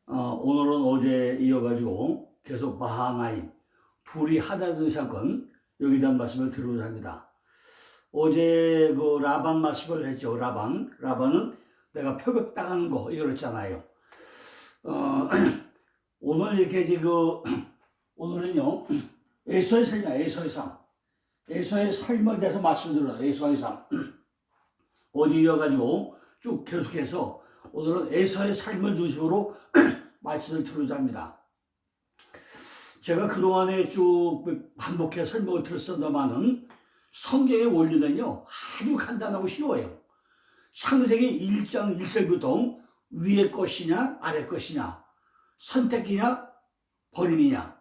오늘은 어제 이어가지고 계속 마하나임 둘이 하나된 사건 여기에 대한 말씀을 드리고자 합니다. 어제 그 라반 말씀을 했죠. 라반은 내가 표백당하는 거 이걸 했잖아요. 오늘 이렇게 오늘은요 에서의 삶이야. 에서의 삶에 대해서 말씀드려요. 에서의 삶 어제 이어가지고 쭉 계속해서 오늘은 에서의 삶을 중심으로 말씀을 드리고자 합니다. 제가 그동안에 쭉 반복해서 설명을 드렸습니다만은 성경의 원리는요 아주 간단하고 쉬워요. 창세기 1장 1절부터 위의 것이냐 아래 것이냐, 선택이냐 버림이냐,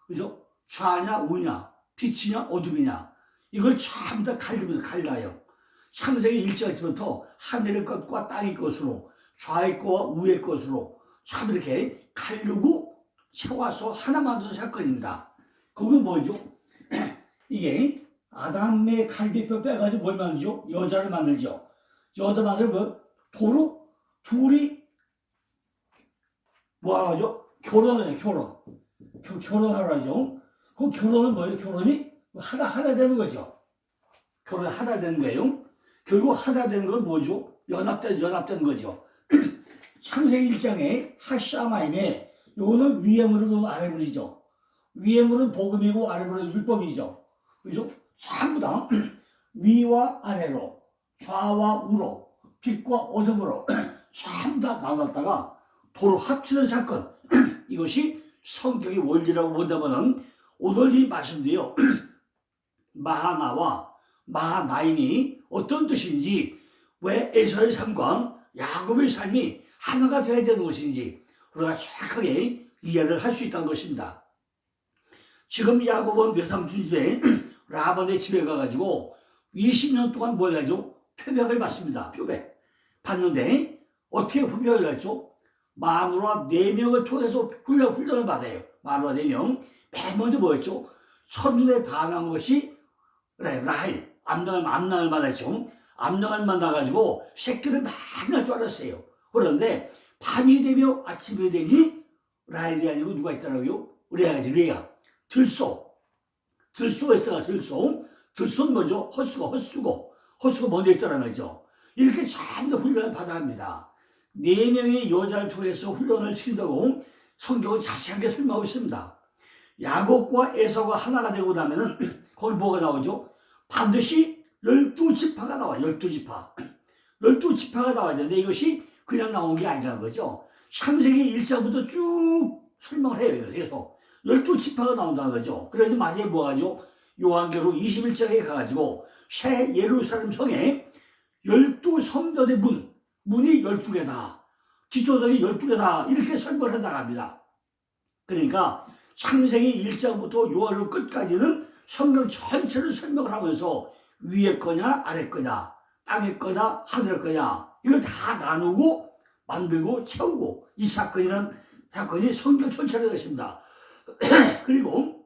그죠? 좌냐 우냐, 빛이냐 어둠이냐, 이걸 전부 다 갈라요. 창세기 1절부터 하늘의 것과 땅의 것으로, 좌의 것과 우의 것으로 참 이렇게 가르고 채워서 하나 만드는 사건입니다. 그게 뭐죠? 이게 아담의 갈비뼈 빼가지고 뭘 만들죠? 여자를 만들죠. 여자 만들면 도로 둘이 뭐 하죠? 결혼하죠. 결혼하죠. 그 결혼은 뭐예요? 결혼이 하나 되는 거죠. 결혼이 하나 되는 거예요. 결국 하나 되는 건 뭐죠? 연합된 거죠. 창세기 1장에 하샤마임에 요거는 위에 물은 아래 물이죠. 위에 물은 복음이고 아래 물은 율법이죠. 그죠? 전부 다 위와 아래로, 좌와 우로, 빛과 어둠으로 전부 다 나눴다가 도로 합치는 사건. 이것이 성경의 원리라고 본다면 오늘 이 말씀도요 마하나와 마하나임이 어떤 뜻인지, 왜 에서의 삶과 야곱의 삶이 하나가 되어야 되는 것인지 우리가 정확하게 이해를 할 수 있다는 것입니다. 지금 야곱은 외삼촌 집에 라반의 집에 가가지고 20년 동안 뭘 하죠? 표백을 받습니다. 표백 받는데 어떻게 표백을 했죠? 마누라 4명을 통해서 훈련을 받아요. 마누라 4명. 맨 먼저 뭐였죠? 첫눈에 반한 것이 라헬, 암랑을 만났죠. 암랑을 만나가지고 새끼를 많이 낳을 줄 알았어요. 그런데 밤이 되며 아침이 되니 라헬이 아니고 누가 있더라고요? 레아. 들소가 있다가 들소는 뭐죠? 헛수고 먼저 있더라는 거죠. 이렇게 전부 훈련을 받아야 합니다. 4명의 여자를 통해서 훈련을 시킨다고 성경은 자세하게 설명하고 있습니다. 야곱과 에서가 하나가 되고 나면은 거기 뭐가 나오죠? 반드시 12지파가 나와요. 12지파가 나와야 되는데 이것이 그냥 나온 게 아니라는 거죠. 창세기 1장부터 쭉 설명을 해요. 그래서 12지파가 나온다는 거죠. 그래서 마지막에 뭐 하죠? 요한계시록 21장에 가가지고 새 예루살렘 성에 12성전의 문이 12개다. 기초석이 12개다. 이렇게 설명을 해 나갑니다. 그러니까 창세기 1장부터 요한계시록 끝까지는 성경 전체를 설명을 하면서 위의 거냐 아래 거냐, 땅의 거냐 하늘의 거냐, 이걸 다 나누고 만들고 채우고, 이 사건이 성경 전체의 것입니다. 그리고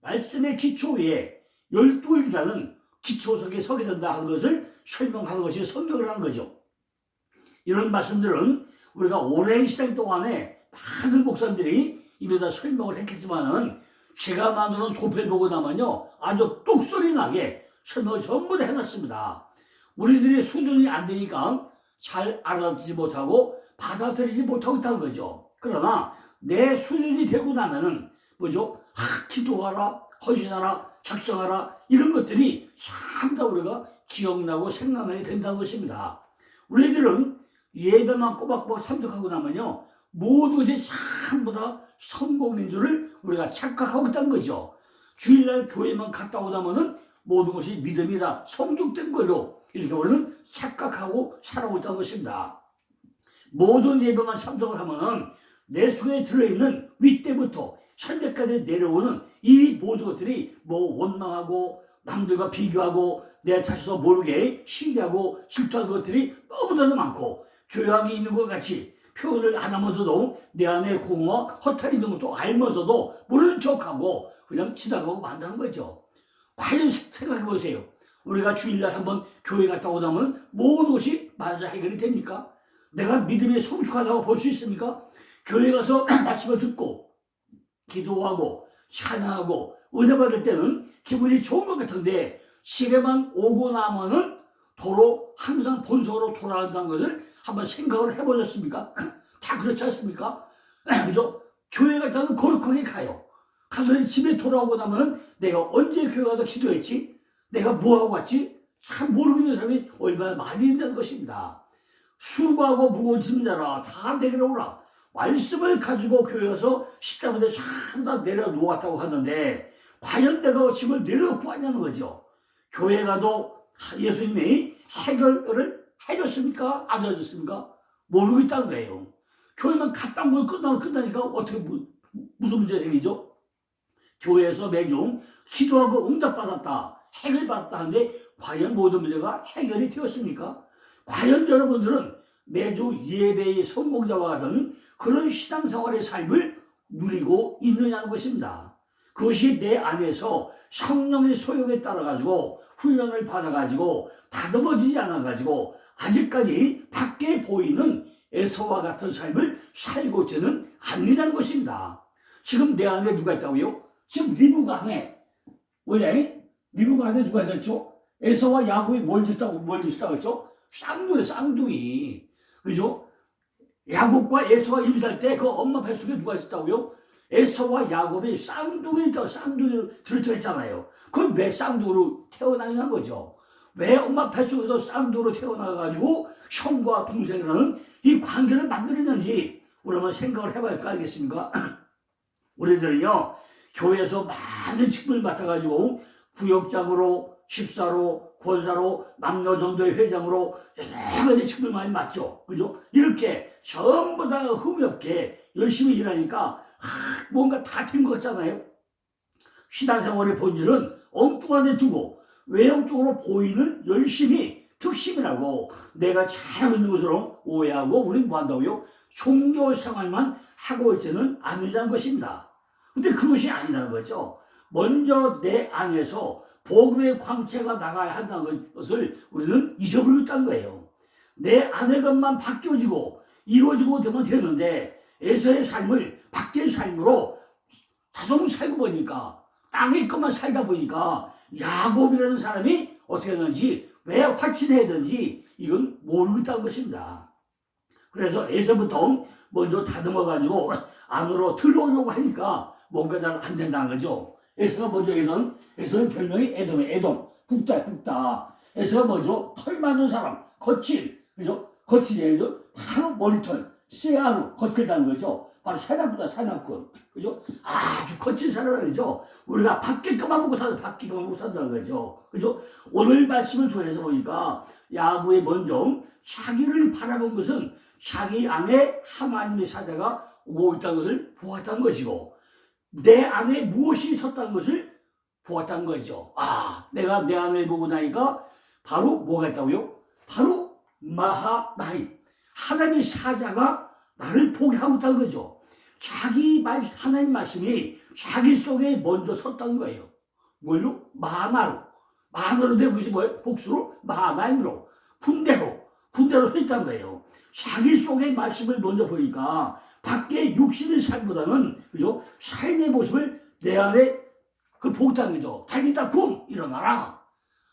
말씀의 기초 위에 12일이라는 기초석에 서게 된다 하는 것을 설명하는 것이 성경을 하는 거죠. 이런 말씀들은 우리가 오랜 시간 동안에 많은 목사님들이 입에다 설명을 했겠지만은 제가 만드는 도표를 보고 나면요 아주 똑소리 나게 설명을 전부 다 해놨습니다. 우리들이 수준이 안 되니까 잘 알아듣지 못하고 받아들이지 못하고 있다는 거죠. 그러나 내 수준이 되고 나면은 뭐죠? 기도하라, 헌신하라, 작정하라, 이런 것들이 참 다 우리가 기억나고 생각나게 된다는 것입니다. 우리들은 예배만 꼬박꼬박 참석하고 나면요 모든 것이 전부 다 성공인 줄을 우리가 착각하고 있다는 거죠. 주일날 교회만 갔다 오다 보면 모든 것이 믿음이다, 성숙된 걸로 이렇게 우리는 착각하고 살아오고 있다는 것입니다. 모든 예배만 참석을 하면은 내 속에 들어있는 윗대부터 현재까지 내려오는 이 모든 것들이 뭐 원망하고 남들과 비교하고 내 자신도 모르게 신기하고 질투하는 것들이 너무나도 많고, 교양이 있는 것 같이 표현을 안 하면서도 내 안에 공허와 허탈이 있는 것도 알면서도 모르는 척하고 그냥 지나가고 만다는 거죠. 과연 생각해 보세요. 우리가 주일날 한번 교회 갔다 오다 보면 모든 것이 만사 해결이 됩니까? 내가 믿음이 성숙하다고 볼 수 있습니까? 교회 가서 말씀을 듣고 기도하고 찬양하고 은혜 받을 때는 기분이 좋은 것 같은데 시계만 오고 나면은 도로 항상 본성으로 돌아간다는 것을 한번 생각을 해보셨습니까? 다 그렇지 않습니까? 그죠? 교회 갔다는 거룩하게 가요. 가더니 집에 돌아오고 나면은 내가 언제 교회 가서 기도했지? 내가 뭐하고 왔지? 참 모르겠는 사람이 얼마나 많이 있는 것입니다. 수고하고 무거운 짐자라 다 내게로 오라. 말씀을 가지고 교회 가서 십자가에 쫙다 내려놓았다고 하는데 과연 내가 짐을 내려놓고 왔냐는 거죠. 교회 가도 예수님이 해결을 해줬습니까? 안 해줬습니까? 모르고 있다는 거예요. 교회만 갔다 온 걸 끝나면 끝나니까 어떻게 무슨 문제가 생기죠? 교회에서 매주 기도하고 응답받았다, 해결받았다 하는데 과연 모든 문제가 해결이 되었습니까? 과연 여러분들은 매주 예배의 성공자와 같은 그런 신앙생활의 삶을 누리고 있느냐는 것입니다. 그것이 내 안에서 성령의 소욕에 따라가지고 훈련을 받아가지고 다듬어지지 않아가지고 아직까지 밖에 보이는 에서와 같은 삶을 살고 있지는 않느냐는 것입니다. 지금 내 안에 누가 있다고요? 지금 리브가 안에, 왜? 리브가 안에 누가 있었죠? 에서와 야곱이 뭘 있다고 했죠? 쌍둥이. 그죠? 야곱과 에서가 임신할 때 그 엄마 뱃속에 누가 있었다고요? 에서와 야곱이 쌍둥이 들어있잖아요. 그럼 왜 쌍둥이로 태어나냐는 거죠. 왜 엄마 뱃속에서 쌍둥이로 태어나가지고 형과 동생이라는 이 관계를 만들었는지 우리 한번 생각을 해봐야 할 거 아니겠습니까? 우리들은요, 교회에서 많은 직분을 맡아가지고 구역장으로, 집사로, 권사로, 남녀전도회 회장으로 여러 가지 직분을 많이 맡죠. 그죠? 이렇게 전부 다 흠이 없게 열심히 일하니까 뭔가 다 된 것 같잖아요. 신앙생활의 본질은 엉뚱한 데 두고 외형적으로 보이는 열심히 특심이라고 내가 잘하고 있는 것으로 오해하고 우리는 뭐 한다고요? 종교 생활만 하고 있지는 않느냐는 것입니다. 근데 그것이 아니라는 거죠. 먼저 내 안에서 복음의 광채가 나가야 한다는 것을 우리는 잊어버리고 있다는 거예요. 내 안의 것만 바뀌어지고 이루어지고 되면 되는데 에서의 삶을 밖의 삶으로 자동 살고 보니까 땅의 것만 살다 보니까 야곱이라는 사람이 어떻게 하는지 왜 확신해야 되는지 이건 모르고 있다는 것입니다. 그래서 에서부터 먼저 다듬어가지고 안으로 들어오려고 하니까 뭔가 잘 안 된다는 거죠. 에서가 먼저 에서는 별명이 에돔. 굽다. 에서가 먼저 털 많은 사람, 거칠, 그죠? 거칠이죠. 바로 머리털, 씨앗으로 거칠다는 거죠. 바로 사냥꾼, 그죠? 아주 거친 사람이죠. 우리가 밖에 것만 먹고 산다는 거죠. 그죠? 오늘 말씀을 통해서 보니까 야곱이 먼저 자기를 바라본 것은 자기 안에 하나님의 사자가 오고 있다는 것을 보았다는 것이고 내 안에 무엇이 있었다는 것을 보았다는 거죠. 내가 내 안을 보고 나니까 바로 뭐가 있다고요? 바로 마하나임, 하나님의 사자가 나를 보게 하고 있다는 거죠. 하나님 말씀이 자기 속에 먼저 섰다는 거예요. 뭘로? 마하나로 된 것이 뭐예요? 복수로 마하나임으로 군대로 서 있다는 거예요. 자기 속의 말씀을 먼저 보니까 밖에 육신의 삶보다는 그죠? 삶의 모습을 내 안에 보고 있다는 거죠. 달리다 일어나라.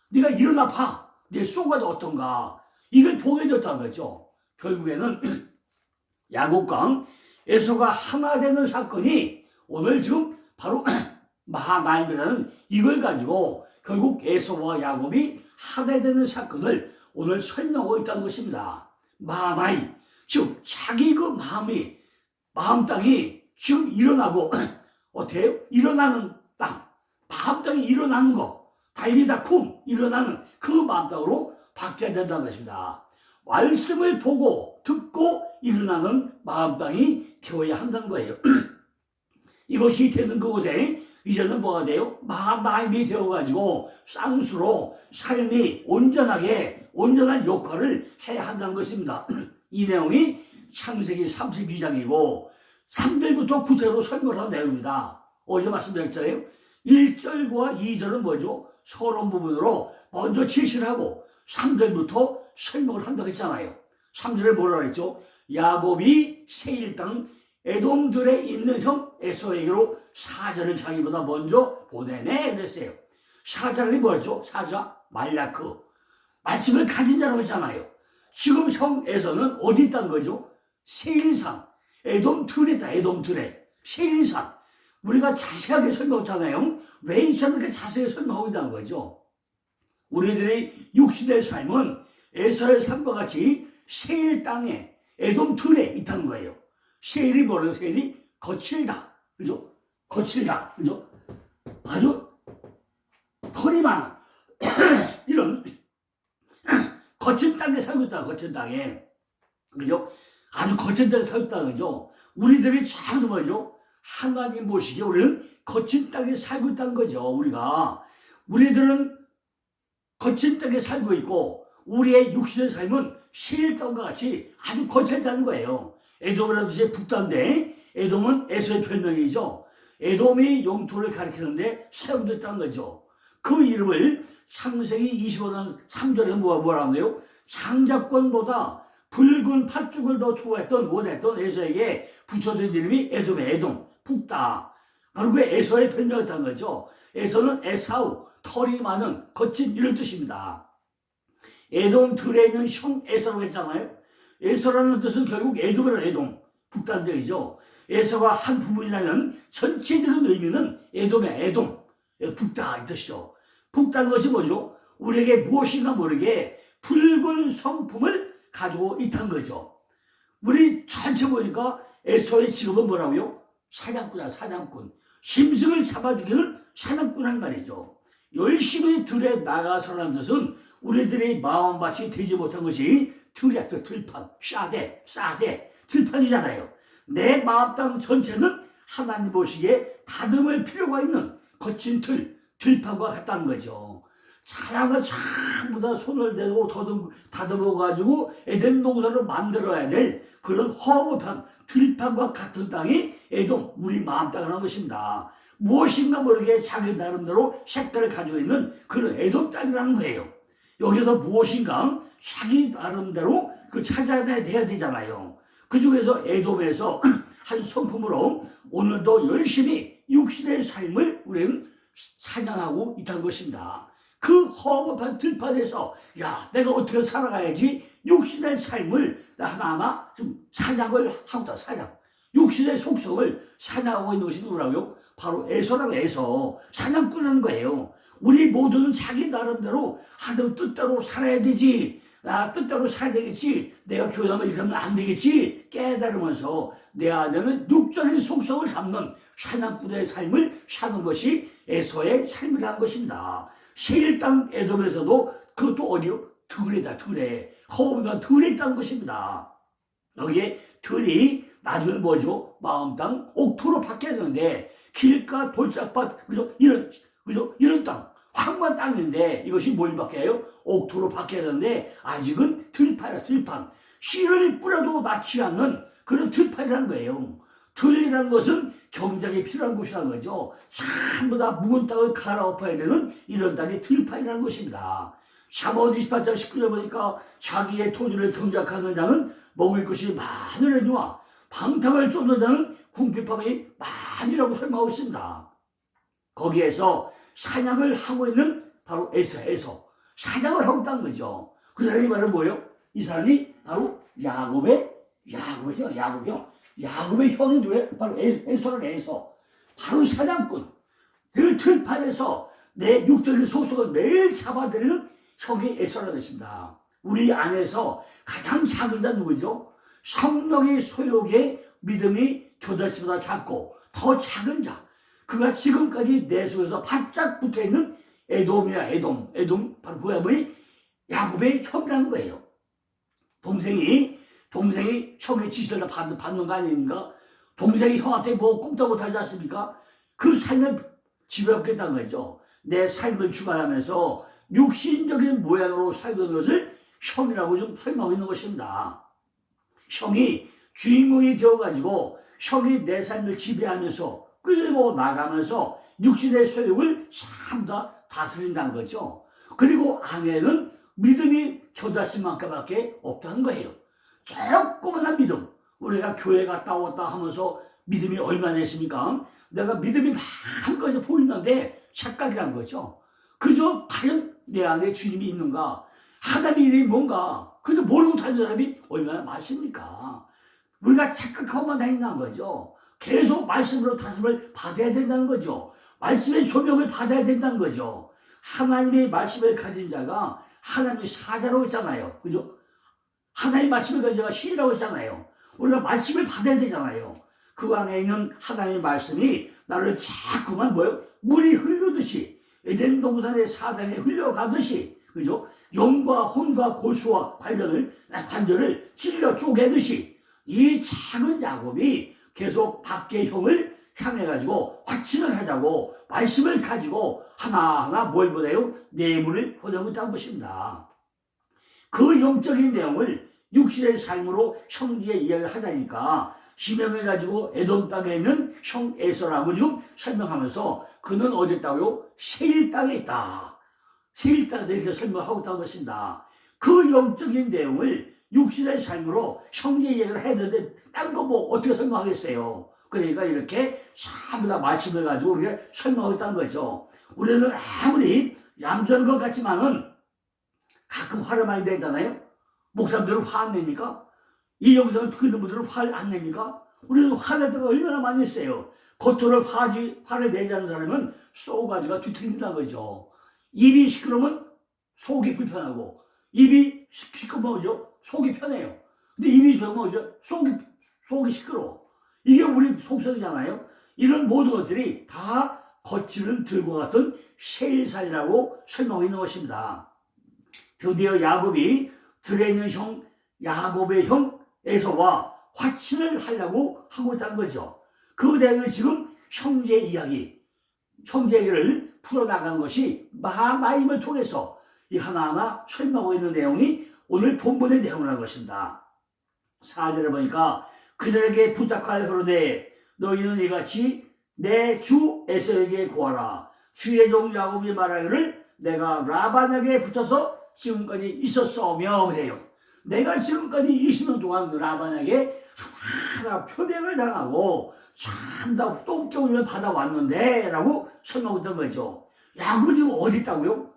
네가 일어나 봐. 내 속가 어떤가. 이걸 보여줬다는 거죠. 결국에는 야곱과 에서가 하나 되는 사건이 오늘 지금 바로 마하나임이라는 이걸 가지고 결국 에서와 야곱이 하나 되는 사건을 오늘 설명하고 있다는 것입니다. 마하나임, 즉 자기 그 마음 땅이 지금 일어나고 어떻게 해요? 일어나는 땅, 마음 땅이 일어나는 거, 달리다 일어나는 그 마음 땅으로 바뀌어야 된다는 것입니다. 말씀을 보고 듣고 일어나는 마음 땅이 되어야 한다는 거예요. 이것이 되는 그곳에 이제는 뭐가 돼요? 마하나임이 되어가지고 쌍수로 삶이 온전한 역할을 해야 한다는 것입니다. 이 내용이 창세기 32장이고 3절부터 9절로 설명한 내용입니다. 어제 말씀드렸잖아요. 1절과 2절은 뭐죠? 서론 부분으로 먼저 제시를 하고 3절부터 설명을 한다고 했잖아요. 3절에 뭐라고 했죠? 야곱이 세일 땅 에돔들에 있는 형 에서에게로 사자를 자기보다 먼저 보내네 그랬어요. 사자는 뭐였죠? 사자 말라크, 말씀을 가진 자라고 했잖아요. 지금 형 에서는 어디 있다는 거죠? 세일산, 에돔 들에다. 에돔 들에 세일산. 우리가 자세하게 설명했잖아요. 왜 이렇게 자세히 설명하고 있다는 거죠? 우리들의 육신의 삶은 에서의 삶과 같이 세일 땅에 에돔 들에 있다는 거예요. 세일이 뭐래요? 세일이 거칠다, 그죠? 거칠다, 그죠? 아주 털이 많아. 이런 거친 땅에 살고 있다. 거친 땅에, 그죠? 아주 거친 땅에 살고 있다, 그죠? 우리들이 참 뭐죠? 하나님 보시기에 우리는 거친 땅에 살고 있다는 거죠. 우리들은 거친 땅에 살고 있고 우리의 육신의 삶은 세일 땅과 같이 아주 거칠다는 거예요. 에돔이라는 뜻이 북단데 에돔은 에서의 별명이죠. 에돔이 영토를 가리키는데 사용됐다는 거죠. 그 이름을 창세기 25년 3절에 뭐라고 해요? 장자권보다 붉은 팥죽을 더 좋아했던 원했던 에서에게 붙여진 이름이 에돔의 에돔, 북다. 바로 그 에서의 별명이었다는 거죠. 에서는 에사우, 털이 많은 거친 이런 뜻입니다. 에돔 들에 있는 형 에서라고 했잖아요. 에서라는 뜻은 결국 에돔이라는 에돔, 북단적이죠. 에서가 한 부분이라는 전체적인 의미는 에돔의 에돔, 북다 이 뜻이죠. 북다는 것이 뭐죠? 우리에게 무엇인가 모르게 붉은 성품을 가지고 있다는 거죠. 우리 전체 보니까 에서의 직업은 뭐라고요? 사냥꾼이야, 사냥꾼. 짐승을 잡아주기는 사냥꾼 말이죠. 열심히 들에 나가서라는 뜻은 우리들의 마음밭이 되지 못한 것이 들이야, 들판, 싸대, 들판이잖아요. 내 마음 땅 전체는 하나님 보시기에 다듬을 필요가 있는 거친 들판과 같다는 거죠. 사람은 전부 다 손을 대고 다듬어가지고 에덴 동산을 만들어야 될 그런 허무한 들판과 같은 땅이 에돔, 우리 마음 땅이라는 것입니다. 무엇인가 모르게 자기 나름대로 색깔을 가지고 있는 그런 에돔 땅이라는 거예요. 여기서 무엇인가 자기 나름대로 찾아야 되잖아요. 그 중에서 에돔에서 한 성품으로 오늘도 열심히 육신의 삶을 우리는 사냥하고 있다는 것입니다. 그 허무한 들판에서 내가 어떻게 살아가야지 육신의 삶을 하나하나 좀 사냥을 하고 있다. 사냥. 육신의 속성을 사냥하고 있는 것이 누구라고요? 바로 에서라고. 에서 사냥꾼이라는 거예요. 우리 모두는 자기 나름대로 하나님 뜻대로 살아야 되지. 뜻대로 살아야 되겠지. 내가 교회하면 이렇게 하면 안 되겠지. 깨달으면서 내 안에는 육적인 속성을 담는 사냥꾼의 삶을 사는 것이 에서의 삶이라는 것입니다. 세일 땅 에돔에서도 그것도 어디요? 들에다. 허무한 들에 있다는 것입니다. 여기에 들이 나중에 뭐죠? 마음 땅, 옥토로 바뀌어야 되는데 길가 돌짝밭, 그죠? 이런 땅, 황무한 땅인데 이것이 뭘 바뀌어요? 옥토로 바뀌어야 되는데 아직은 들판이야, 들판. 씨를 뿌려도 낫지 않는 그런 들판이라는 거예요. 들이라는 것은 경작이 필요한 곳이라는 거죠. 전부 다 묵은 땅을 갈아엎어야 되는 이런 땅이 들판이라는 것입니다. 잠언 28장 19절 보니까 자기의 토지를 경작하는 자는 먹을 것이 많으려니와 방탕을 쫓는 자는 궁핍함이 많이라고 설명하고 있습니다. 거기에서 사냥을 하고 있는 바로 에서 사냥을 하고 있다는 거죠. 그 사람이 말은 뭐예요? 이 사람이 바로 야곱의 형. 야곱의 형이 누구예요? 바로 에서라는 에서. 바로 사냥꾼. 그 들판에서 내 육적인 소속을 매일 잡아들이는 형이 에서라는 것입니다. 우리 안에서 가장 작은 자 누구죠? 성령의 소욕에 믿음이 겨자씨보다 작고 더 작은 자. 그가 지금까지 내 속에서 바짝 붙어있는 에돔이야. 에돔 바로 그 야곱이 야곱의 형이라는 거예요. 동생이 형의 지시를 받는 거 아닙니까? 동생이 형한테 뭐 꼼짝 못하지 않습니까? 그 삶을 지배받겠다는 거죠. 내 삶을 주관하면서 육신적인 모양으로 살고 있는 것을 형이라고 좀 설명하고 있는 것입니다. 형이 주인공이 되어가지고 형이 내 삶을 지배하면서 끌고 나가면서 육신의 소욕을 전부 다 다스린다는 거죠. 그리고 아내는 믿음이 저 자신만큼밖에 없다는 거예요. 조그만한 믿음. 우리가 교회 갔다 왔다 하면서 믿음이 얼마나 있습니까? 내가 믿음이 많은 것이 보이는데 착각이란 거죠. 그저 과연 내 안에 주님이 있는가? 하나님의 일이 뭔가? 그저 모르고 다니는 사람이 얼마나 많습니까? 우리가 착각하고만 다닌다는 거죠. 계속 말씀으로 다짐을 받아야 된다는 거죠. 말씀의 조명을 받아야 된다는 거죠. 하나님의 말씀을 가진 자가 하나님의 사자라고 했잖아요. 그죠? 하나님의 말씀을 가진 자가 신이라고 했잖아요. 우리가 말씀을 받아야 되잖아요. 그 안에 있는 하나님의 말씀이 나를 자꾸만 물이 흐르듯이 에덴 동산의 사단에 흘러가듯이, 그죠? 영과 혼과 골수와 관절을 찔러 쪼개듯이 이 작은 야곱이 계속 밖의 형을 향해가지고 확신을 하자고 말씀을 가지고 하나하나 뭘 보내요? 내물을 보내고 있다는 것입니다. 그 영적인 내용을 육신의 삶으로 형제의 이야기를 하자니까 지명을 가지고 에돔 땅에 있는 형 에서라고 지금 설명하면서 그는 어디 있다고요? 세일 땅에 있다. 세일 땅에 이렇게 설명하고 있다는 것입니다. 그 영적인 내용을 육신의 삶으로 형제 이야기를 해야 되는데 딴 거 뭐 어떻게 설명하겠어요? 그러니까 이렇게 전부 다 말씀을 가지고 우리가 설명하고 있다는 거죠. 우리는 아무리 얌전한 것 같지만은 가끔 화를 많이 내잖아요. 목사님들은 화 안 냅니까? 이 영상을 듣는 분들은 화를 안 냅니까? 우리는 화낼 때가 얼마나 많이 있어요. 겉으로 화를 내지 않는 사람은 쏘가지가 뒤틀린다는 거죠. 입이 시끄러우면 속이 불편하고, 입이 시끄러우면 뭐죠? 속이 편해요. 근데 입이 조용하면 뭐죠? 속이 시끄러워. 이게 우리 속성이잖아요. 이런 모든 것들이 다 거칠은 들과 같은 세일살이라고 설명하고 있는 것입니다. 드디어 야곱이 들에 있는 형, 야곱의 형 에서와 화친을 하려고 하고 있다는 거죠. 그 내용을 지금 형제 이야기, 형제 얘기를 풀어나가는 것이 마하나임을 통해서 이 하나하나 설명하고 있는 내용이 오늘 본문의 내용이라는 것입니다. 4절에 보니까 그들에게 부탁하여 그러되 너희는 이같이 내 주 에서에게 구하라. 주의 종 야곱이 말하기를 내가 라반에게 붙어서 지금까지 있었사오며 그래요. 내가 지금까지 20년 동안 라반에게 하나하나 표명을 당하고 참 다 똥겨울을 받아왔는데 라고 설명했던 거죠. 야곱은 지금 어디 있다고요?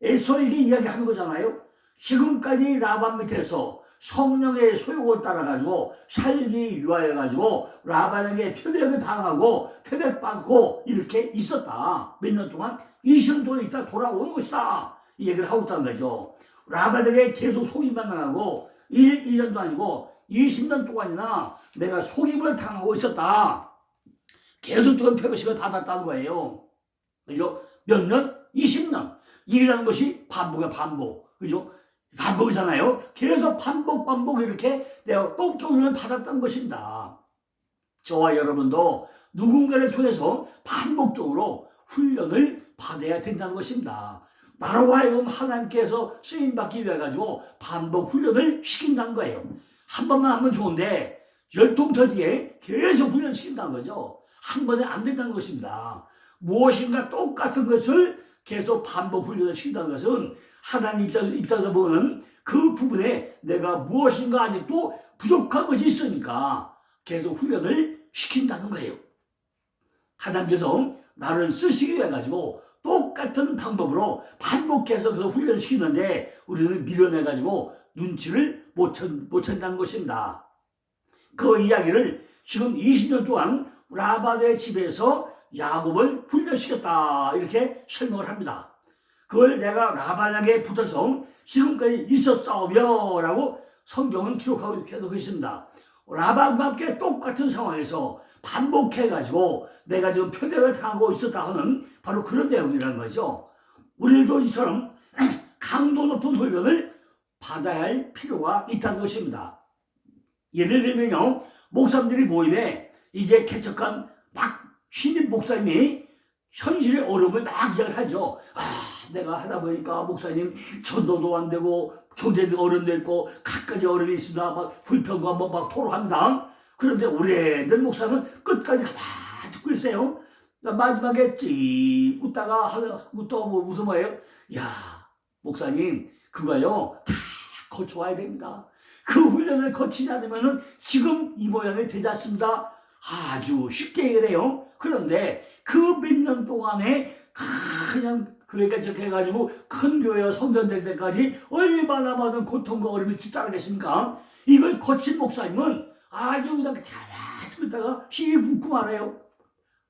에서에게 이야기하는 거잖아요. 지금까지 라반 밑에서 성령의 소욕을 따라가지고 살기 위하여가지고 라반에게 표백을 당하고 표백받고 이렇게 있었다. 몇 년 동안 20년 동안 있다 돌아오는 것이다. 이 얘기를 하고 있다는 거죠. 라반에게 계속 속임만 당하고 1년도 아니고 20년 동안이나 내가 속임을 당하고 있었다. 계속 조금 표백식을 받았다는 거예요. 그죠? 몇 년? 20년. 일이라는 것이 반복이야, 반복. 그죠? 반복이잖아요. 계속 반복 이렇게 내가 똥겨울을 받았던 것입니다. 저와 여러분도 누군가를 통해서 반복적으로 훈련을 받아야 된다는 것입니다. 나로 하여금 하나님께서 쓰임받기 위해 가지고 반복 훈련을 시킨다는 거예요. 한 번만 하면 좋은데 10통터 뒤에 계속 훈련시킨다는 거죠. 한 번에 안 된다는 것입니다. 무엇인가 똑같은 것을 계속 반복 훈련을 시킨다는 것은 하나님 입장에서 보면 그 부분에 내가 무엇인가 아직도 부족한 것이 있으니까 계속 훈련을 시킨다는 거예요. 하나님께서 나를 쓰시기 위해 가지고 똑같은 방법으로 반복해서 그 훈련을 시키는데 우리는 밀어내 가지고 눈치를 못 찬다는 것입니다. 그 이야기를 지금 20년 동안 라반의 집에서 야곱을 훈련시켰다 이렇게 설명을 합니다. 그걸 내가 라반에게 붙어서 지금까지 있었사오며 라고 성경은 기록하고 이렇게 놓고 있습니다. 라반과 함께 똑같은 상황에서 반복해가지고 내가 지금 표명을 당하고 있었다 하는 바로 그런 내용이라는 거죠. 우리도 이처럼 강도 높은 훈련을 받아야 할 필요가 있다는 것입니다. 예를 들면요, 목사님들이 모임에 이제 개척한 막 신임 목사님이 현실의 어려움을 막 이야기를 하죠. 내가 하다 보니까 목사님 전도도 안 되고 경제도 어려움도 있고 갖가지 어려움이 있습니다. 막 불평과 막 토로합니다. 그런데 오래된 목사는 끝까지 가만히 듣고 있어요. 마지막에 찌 웃다가 웃다가 웃으면 뭐예요? 야 목사님 그거요 다 거쳐와야 됩니다. 그 훈련을 거치지 않으면 지금 이 모양이 되지 않습니다. 아주 쉽게 얘기해요. 그런데 그 몇 년 동안에 그냥 교회가 적해가지고 큰 교회와 성전 될 때까지 얼마나 많은 고통과 어려움이 뒤따르겠습니까? 이걸 거친 목사님은 아주 그냥 다 듣다가 시비 묻고 말아요.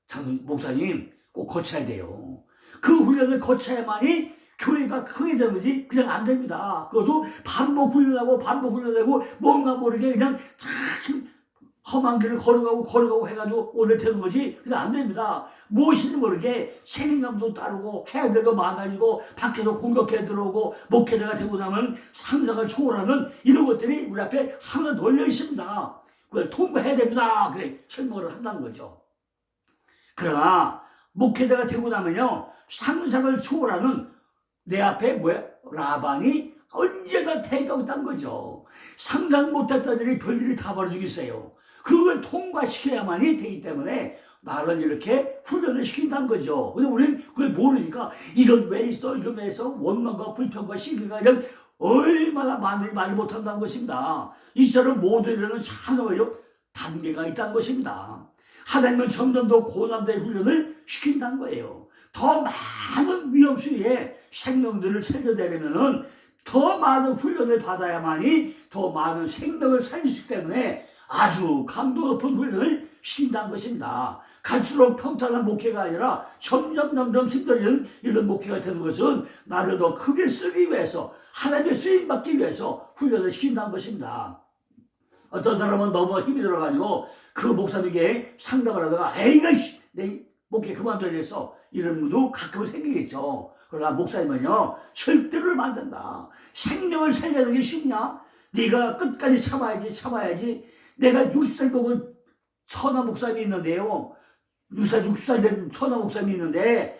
저는 목사님 꼭 거쳐야 돼요. 그 훈련을 거쳐야만이 교회가 크게 되는 거지 그냥 안 됩니다. 그것도 반복 훈련하고 뭔가 모르게 그냥 다 험한 길을 걸어가고 해가지고 오래 되는 거지 그냥 안 됩니다. 무엇인지 모르게 책임감도 따르고 해야 될 거 많아지고 밖에서 공격해 들어오고 목회자가 되고 나면 상상을 초월하는 이런 것들이 우리 앞에 하나 널려 있습니다. 그걸 통과해야 됩니다. 그래 설명을 한다는 거죠. 그러나 목회자가 되고 나면요 상상을 초월하는 내 앞에 뭐야? 라반이 언제나 대기하고 있다는 거죠. 상상 못했던 일이 별일이 다 벌어지고 있어요. 그걸 통과시켜야만이 되기 때문에 나를 이렇게 훈련을 시킨다는 거죠. 근데 우리는 그걸 모르니까 이건 왜 있어? 이건 왜 있어? 원망과 불평과 시기가 그냥 얼마나 많이 못한다는 것입니다. 이처럼 모든 일에는 참 단계가 있다는 것입니다. 하나님은 점점 더 고난도의 훈련을 시킨다는 거예요. 더 많은 위험 수위에 생명들을 살려내려면 더 많은 훈련을 받아야만이 더 많은 생명을 살릴 수 있기 때문에 아주 강도 높은 훈련을 시킨다는 것입니다. 갈수록 평탄한 목회가 아니라 점점 힘들어지는 이런 목회가 되는 것은 나를 더 크게 쓰기 위해서 하나님의 쓰임받기 위해서 훈련을 시킨다는 것입니다. 어떤 사람은 너무 힘이 들어가지고 그 목사님에게 상담을 하다가 에이가 내 목회 그만둬야겠어 이런 것도 가끔은 생기겠죠. 그러나 목사님은요 절대로 만든다. 생명을 살려는 게 쉽냐? 네가 끝까지 참아야지. 내가 60살 먹은 천하 목사님이 있는데요. 60살 된 천하 목사님이 있는데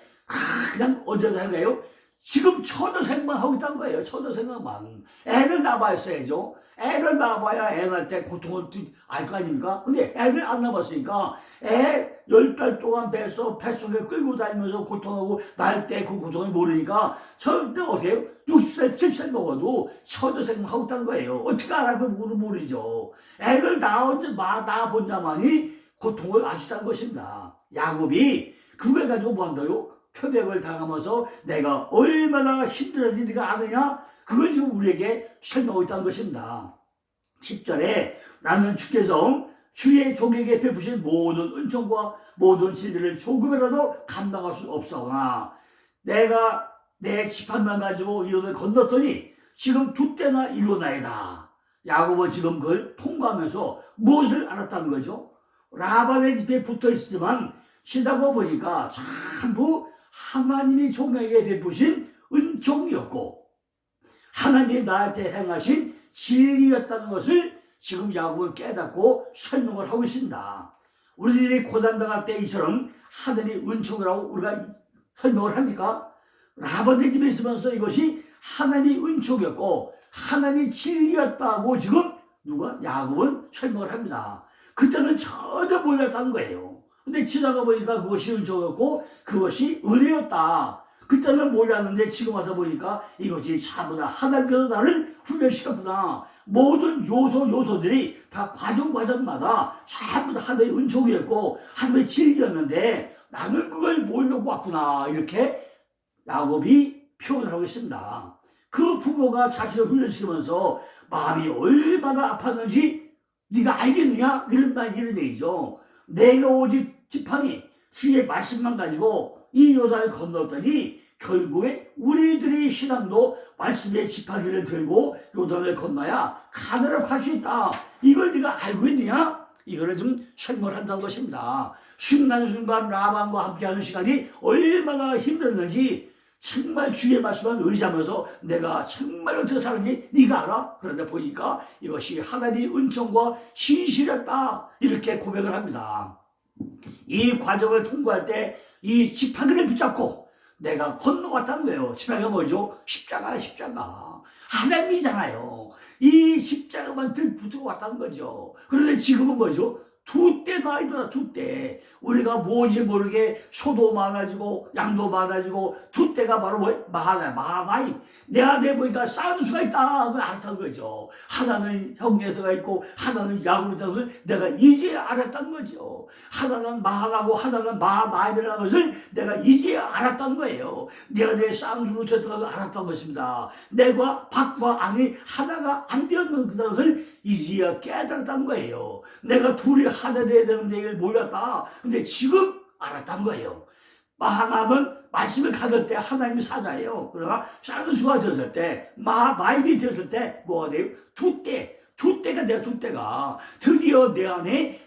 그냥 어디서 한가요? 지금 처녀생만 하고 있다는 거예요. 처녀생만. 애를 낳아봤어야죠. 애를 낳아봐야 애 낳을 때 고통을 알 거 아닙니까? 근데 애를 안 낳아봤으니까 애 10달 동안 뱃속에 끌고 다니면서 고통하고 낳을 때 그 고통을 모르니까 절대 어때요? 60살, 70살 먹어도 처녀생만 하고 있다는 거예요. 어떻게 알아? 그걸 모르죠. 애를 낳아본 자만이 고통을 알 수 있다는 것입니다. 야곱이 그걸 가지고 뭐 한다요? 표백을 당하면서 내가 얼마나 힘들었는지 네가 아느냐? 그걸 지금 우리에게 설명하고 있다는 것입니다. 10절에 나는 주께서 주의 종에게 베푸신 모든 은총과 모든 진리를 조금이라도 감당할 수 없사오나 내가 내 지팡이만 가지고 이론을 건넜더니 지금 2때나 이루어나이다. 야곱은 지금 그걸 통과하면서 무엇을 알았다는 거죠? 라반의 집에 붙어 있지만 지나고 보니까 전부 하나님이 종에게 베푸신 은총이었고 하나님이 나한테 행하신 진리였다는 것을 지금 야곱은 깨닫고 설명을 하고 있습니다. 우리들이 고난당할 때 이처럼 하나님이 은총이라고 우리가 설명을 합니까? 라반의 집에 있으면서 이것이 하나님의 은총이었고 하나님의 진리였다고 지금 야곱은 설명을 합니다. 그때는 전혀 몰랐다는 거예요. 근데 지나가 보니까 그것이 은총이었고 그것이 은혜였다. 그때는 몰랐는데 지금 와서 보니까 이것이 전부 다 하나님께서 나를 훈련시켰구나. 모든 요소들이 다 과정마다 전부 다 하나님의 은총이었고 하나님의 진리였는데 나는 그걸 모르고 왔구나. 이렇게 야곱이 표현을 하고 있습니다. 그 부모가 자식을 훈련시키면서 마음이 얼마나 아팠는지 네가 알겠느냐? 이런 얘기죠. 내가 오직 지팡이 주의 말씀만 가지고 이 요단을 건넜더니 결국에 우리들의 신앙도 말씀의 지팡이를 들고 요단을 건너야 가나안으로 갈 수 있다. 이걸 네가 알고 있느냐? 이거를 좀 설명을 한다는 것입니다. 순간순간 라반과 함께하는 시간이 얼마나 힘들었는지 정말 주의 말씀을 의지하면서 내가 정말 어떻게 사는지 네가 알아? 그런데 보니까 이것이 하나님의 은총과 신실했다. 이렇게 고백을 합니다. 이 과정을 통과할 때 이 지팡이를 붙잡고 내가 건너갔다는 거예요. 지팡이가 뭐죠? 십자가. 하나님이잖아요. 이 십자가만 붙고 왔다는 거죠. 그런데 지금은 뭐죠? 두 때 나이더라, 두 때. 우리가 뭔지 모르게 소도 많아지고 양도 많아지고 두 때가 바로 뭐예요? 마나이. 내 안에 보니까 쌍수가 있다. 그걸 알았던 거죠. 하나는 형제서가 있고 하나는 야곱이라는 것을 내가 이제 알았던 거죠. 하나는 마하고 하나는 마나이라는 것을 내가 이제 알았던 거예요. 내 안에 쌍수로 졌던 걸 알았던 것입니다. 내가 밖과 안이 하나가 안 되었는 것을 이제야 깨달았던 거예요. 내가 둘이 하나 돼야 되는데 이걸 몰랐다. 근데 지금 알았던 거예요. 하나는 말씀을 가질 때 하나님이 사자예요. 그러나 쌍수가 되었을 때, 마일이 되었을 때 뭐가 돼요? 두 때가 돼요. 두 때가 드디어 내 안에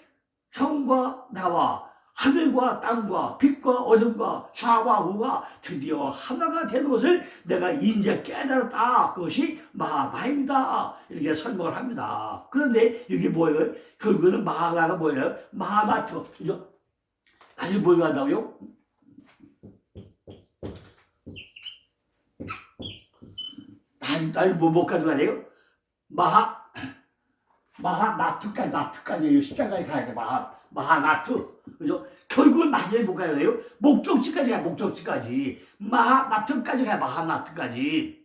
형과 나와 하늘과 땅과 빛과 어둠과 좌와 우가 드디어 하나가 되는 것을 내가 이제 깨달았다. 그것이 마하나입니다. 이렇게 설명을 합니다. 그런데 이게 뭐예요? 결국은 마하나가 뭐예요? 마하나트. 그죠? 아니, 뭘 한다고요? 아니, 못 가져가네요? 나트까지 십자가에 가야 돼. 마하나트. 그죠? 결국은 마지막에 못 가야 돼요. 목적지까지 가야 목적지까지. 마하나트까지 가야 마하나트까지.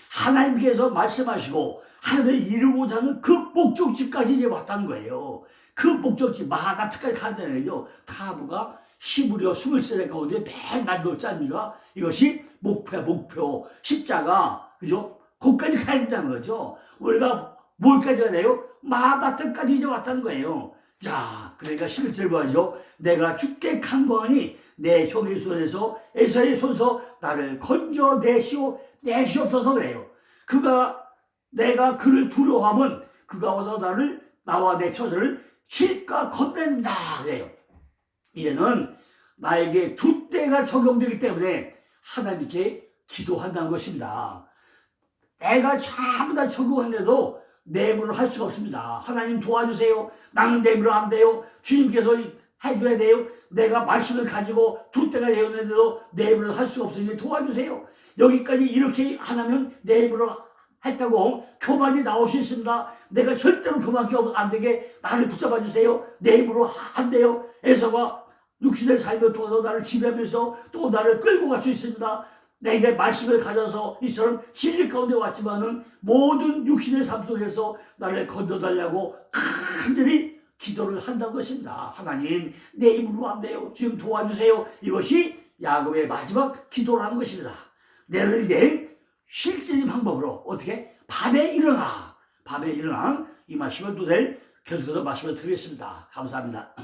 하나님께서 말씀하시고 하나님을 이루고자 하는 그 목적지까지 이제 왔다는 거예요. 그 목적지 마하나트까지 가는 거예요. 타부가 히브리어 23장 가운데 맨 마지막자입니다. 이것이 목표야, 목표. 십자가. 그죠? 거기까지 가야 된다는 거죠. 우리가 뭘까지 가야 돼요? 마하나트까지 이제 왔다는 거예요. 자, 그러니까 11절 보아죠. 내가 주께 간구하니 내 형의 손에서 에사의 손에서 나를 건져내시옵소서 그래요. 내가 그를 두려워하면 그가 와서 나와 내 처자를 실까 건넨다 그래요. 이제는 나에게 두 때가 적용되기 때문에 하나님께 기도한다는 것입니다. 내가 전부 다 적용했는데도 내 힘으로 할 수가 없습니다. 하나님 도와주세요. 나는 내 힘으로 안 돼요. 주님께서 해줘야 돼요. 내가 말씀을 가지고 두 때가 되었는데도 내 힘으로 할 수가 없으니 도와주세요. 여기까지 이렇게 하나면 내 힘으로 했다고 교만이 나올 수 있습니다. 내가 절대로 교만이 안 되게 나를 붙잡아 주세요. 내 힘으로 안 돼요. 에서가 육신의 삶을 통해서 나를 지배하면서 또 나를 끌고 갈 수 있습니다. 내게 말씀을 가져서 이처럼 진리 가운데 왔지만은 모든 육신의 삶 속에서 나를 건져달라고 간절히 기도를 한다는 것입니다. 하나님, 내 힘으로 안 돼요. 지금 도와주세요. 이것이 야곱의 마지막 기도를 한 것입니다. 내를 낸 실질적인 방법으로 어떻게? 밤에 일어나 이 말씀을 또 내일 계속해서 말씀을 드리겠습니다. 감사합니다.